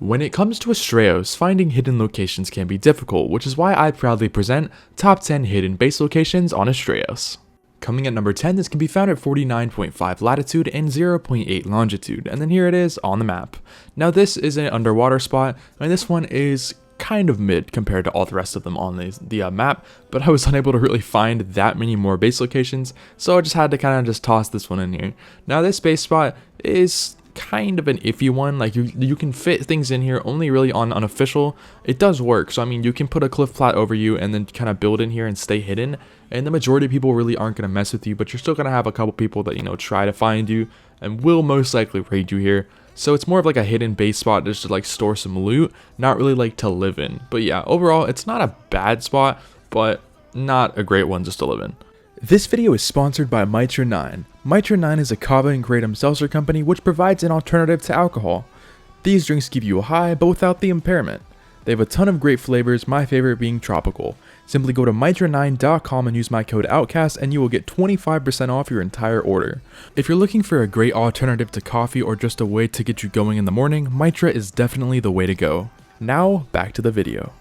When it comes to ASTRAEOS, finding hidden locations can be difficult, which is why I proudly present top 10 hidden base locations on ASTRAEOS. Coming at number 10, this can be found at 49.5 latitude and 0.8 longitude, and then here it is on the map. Now this is an underwater spot, and this one is kind of mid compared to all the rest of them on the map, but I was unable to really find that many more base locations, so I just had to kind of just toss this one in here. Now this base spot is kind of an iffy one. Like you can fit things in here only really on unofficial. It does work, so I mean you can put a cliff plat over you and then kind of build in here and stay hidden, and the majority of people really aren't going to mess with you, but you're still going to have a couple people that, you know, try to find you and will most likely raid you here. So it's more of like a hidden base spot just to like store some loot, not really like to live in. But yeah, overall it's not a bad spot, but not a great one just to live in. This video is sponsored by Mitra9. Mitra9 is a kava and kratom seltzer company which provides an alternative to alcohol. These drinks give you a high but without the impairment. They have a ton of great flavors, my favorite being tropical. Simply go to mitra9.com and use my code OUTCAST and you will get 25% off your entire order. If you're looking for a great alternative to coffee or just a way to get you going in the morning, Mitra is definitely the way to go. Now, back to the video.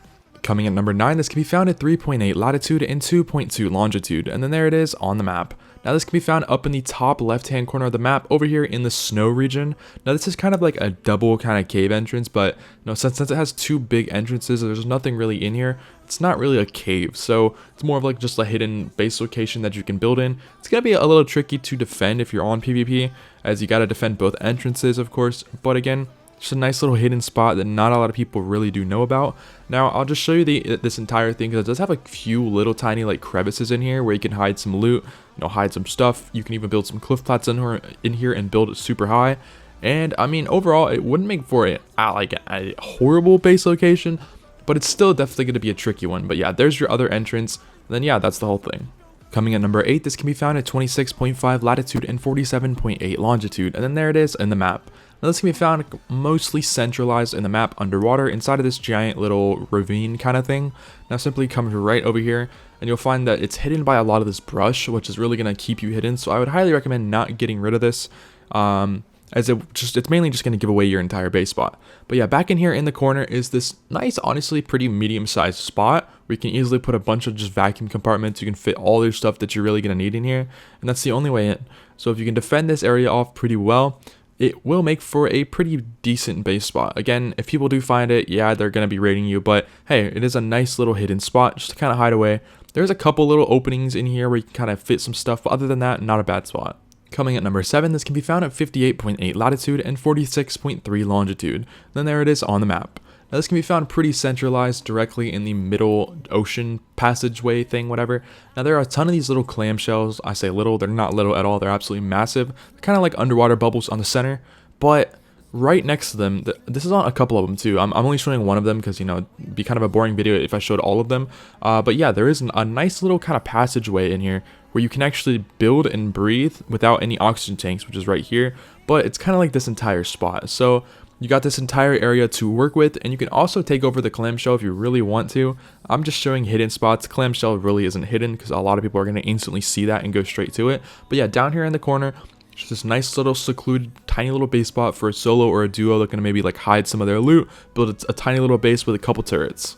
Coming at number 9, this can be found at 3.8 latitude and 2.2 longitude, and then there it is on the map. Now this can be found up in the top left hand corner of the map over here in the snow region. Now this is kind of like a double kind of cave entrance, but you know, since it has two big entrances, there's nothing really in here. It's not really a cave, so it's more of like just a hidden base location that you can build in. It's gonna be a little tricky to defend if you're on PvP, as you gotta defend both entrances of course, but again, just a nice little hidden spot that not a lot of people really do know about. Now I'll just show you this entire thing because it does have a few little tiny like crevices in here where you can hide some loot, you know, hide some stuff. You can even build some cliff plats in here and build it super high. And I mean overall it wouldn't make for a horrible base location, but it's still definitely going to be a tricky one. But yeah, there's your other entrance. And then yeah, that's the whole thing. Coming at number 8, this can be found at 26.5 latitude and 47.8 longitude, and then there it is in the map. Now this can be found mostly centralized in the map underwater inside of this giant little ravine kind of thing. Now simply come right over here and you'll find that it's hidden by a lot of this brush, which is really going to keep you hidden. So I would highly recommend not getting rid of this, as it's mainly just going to give away your entire base spot. But yeah, back in here in the corner is this nice, honestly pretty medium-sized spot where you can easily put a bunch of just vacuum compartments. You can fit all your stuff that you're really going to need in here, and that's the only way in. So if you can defend this area off pretty well, it will make for a pretty decent base spot. Again, if people do find it, yeah, they're going to be raiding you, but hey, it is a nice little hidden spot just to kind of hide away. There's a couple little openings in here where you can kind of fit some stuff, but other than that, not a bad spot. Coming at number 7, this can be found at 58.8 latitude and 46.3 longitude. Then there it is on the map. Now this can be found pretty centralized directly in the middle ocean passageway thing, whatever. Now there are a ton of these little clamshells. I say little, they're not little at all, they're absolutely massive. They're kind of like underwater bubbles on the center, but right next to them, this is on a couple of them too. I'm only showing one of them because, you know, it'd be kind of a boring video if I showed all of them. But yeah, there is a nice little kind of passageway in here where you can actually build and breathe without any oxygen tanks, which is right here. But it's kind of like this entire spot. So you got this entire area to work with, and you can also take over the clamshell if you really want to. I'm just showing hidden spots. Clamshell really isn't hidden because a lot of people are going to instantly see that and go straight to it. But yeah, down here in the corner, just this nice little secluded tiny little base spot for a solo or a duo that can maybe like hide some of their loot, build a tiny little base with a couple turrets.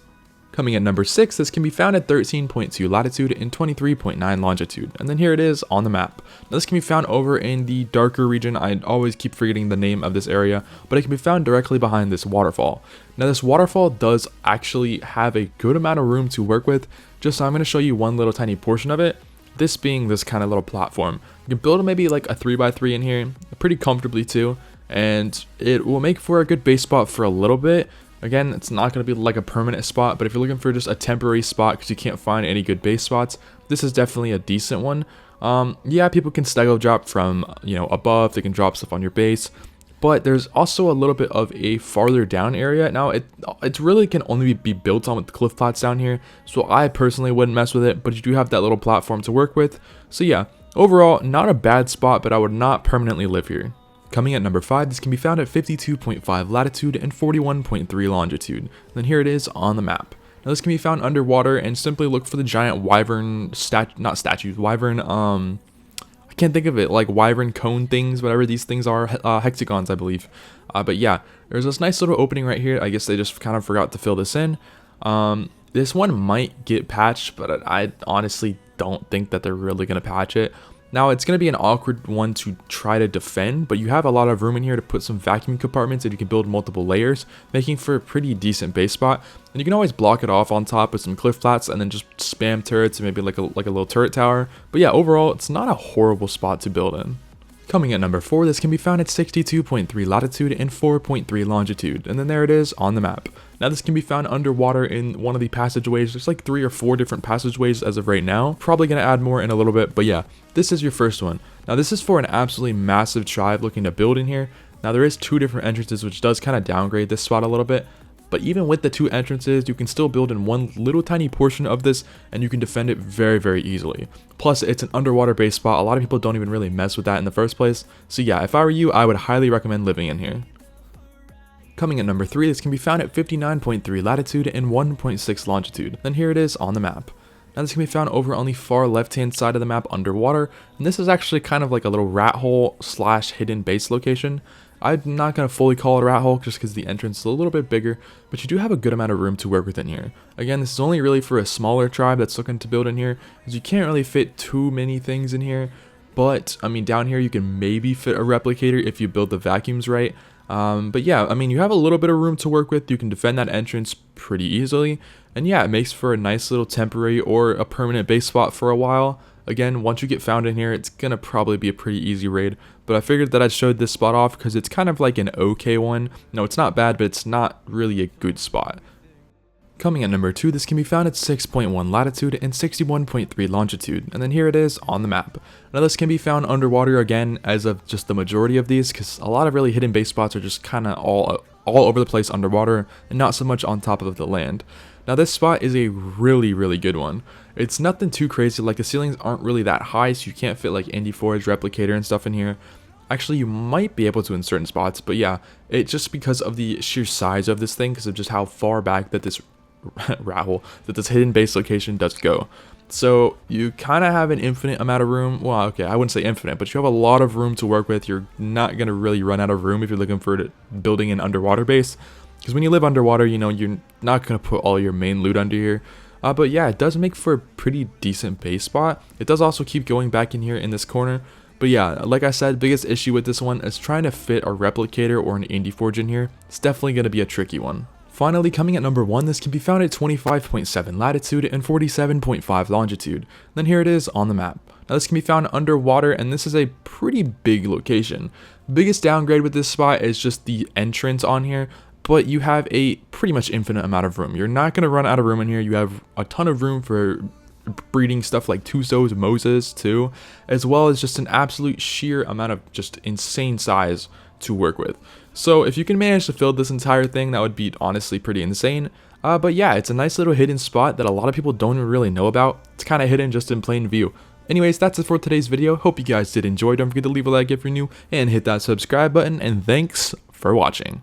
Coming at number 6, this can be found at 13.2 latitude and 23.9 longitude, and then here it is on the map. Now this can be found over in the darker region. I always keep forgetting the name of this area, but it can be found directly behind this waterfall. Now this waterfall does actually have a good amount of room to work with, just so I'm going to show you one little tiny portion of it. This being this kind of little platform. You can build maybe like a 3x3 in here, pretty comfortably too, and it will make for a good base spot for a little bit. Again, it's not going to be like a permanent spot, but if you're looking for just a temporary spot because you can't find any good base spots, this is definitely a decent one. Yeah, people can stego drop from, you know, above. They can drop stuff on your base, but there's also a little bit of a farther down area. Now, it really can only be built on with the cliff flats down here, so I personally wouldn't mess with it, but you do have that little platform to work with. So yeah, overall, not a bad spot, but I would not permanently live here. Coming at number 5, this can be found at 52.5 latitude and 41.3 longitude. Then here it is on the map. Now this can be found underwater, and simply look for the giant wyvern wyvern I can't think of it, like wyvern cone things, whatever these things are, hexagons, I believe. But yeah, there's this nice little opening right here. I guess they just kind of forgot to fill this in. This one might get patched, but I honestly don't think that they're really going to patch it. Now, it's going to be an awkward one to try to defend, but you have a lot of room in here to put some vacuum compartments and you can build multiple layers, making for a pretty decent base spot. And you can always block it off on top with some cliff flats and then just spam turrets and maybe like a little turret tower. But yeah, overall, it's not a horrible spot to build in. Coming at number 4, this can be found at 62.3 latitude and 4.3 longitude, and then there it is on the map. Now this can be found underwater in one of the passageways. There's like 3 or 4 different passageways as of right now. Probably going to add more in a little bit, but yeah, this is your first one. Now this is for an absolutely massive tribe looking to build in here. Now there is 2 different entrances, which does kind of downgrade this spot a little bit. But even with the 2 entrances, you can still build in one little tiny portion of this and you can defend it very, very easily. Plus, it's an underwater base spot. A lot of people don't even really mess with that in the first place. So yeah, if I were you, I would highly recommend living in here. Coming at number 3, this can be found at 59.3 latitude and 1.6 longitude. Then here it is on the map. Now this can be found over on the far left hand side of the map underwater. And this is actually kind of like a little rat hole / hidden base location. I'm not going to fully call it a rat hole just because the entrance is a little bit bigger, but you do have a good amount of room to work with in here. Again, this is only really for a smaller tribe that's looking to build in here, because you can't really fit too many things in here. But, I mean, down here you can maybe fit a replicator if you build the vacuums right. But yeah, I mean, you have a little bit of room to work with. You can defend that entrance pretty easily. And yeah, it makes for a nice little temporary or a permanent base spot for a while. Again, once you get found in here, it's gonna probably be a pretty easy raid, but I figured that I showed this spot off because it's kind of like an okay one. No, it's not bad, but it's not really a good spot. Coming at number 2, this can be found at 6.1 latitude and 61.3 longitude, and then here it is on the map. Now this can be found underwater again, as of just the majority of these, because a lot of really hidden base spots are just kind of all over the place underwater, and not so much on top of the land. Now this spot is a really, really good one. It's nothing too crazy, like the ceilings aren't really that high, so you can't fit like InstancedFoliage, replicator, and stuff in here. Actually, you might be able to in certain spots, but yeah, it's just because of the sheer size of this thing, because of just how far back that this this hidden base location does go. So you kind of have an infinite amount of room. Well, okay, I wouldn't say infinite, but you have a lot of room to work with. You're not going to really run out of room if you're looking for building an underwater base. Because when you live underwater, you know, you're not going to put all your main loot under here. But yeah, it does make for a pretty decent base spot. It does also keep going back in here in this corner. But yeah, like I said, biggest issue with this one is trying to fit a replicator or an InstancedForge in here. It's definitely going to be a tricky one. Finally, coming at number 1, this can be found at 25.7 latitude and 47.5 longitude. Then here it is on the map. Now this can be found underwater, and this is a pretty big location. Biggest downgrade with this spot is just the entrance on here, but you have a pretty much infinite amount of room. You're not going to run out of room in here. You have a ton of room for breeding stuff like Tusos, Moses too, as well as just an absolute sheer amount of just insane size to work with. So if you can manage to fill this entire thing, that would be honestly pretty insane. But yeah, it's a nice little hidden spot that a lot of people don't really know about. It's kind of hidden just in plain view. Anyways, that's it for today's video. Hope you guys did enjoy. Don't forget to leave a like if you're new and hit that subscribe button, and thanks for watching.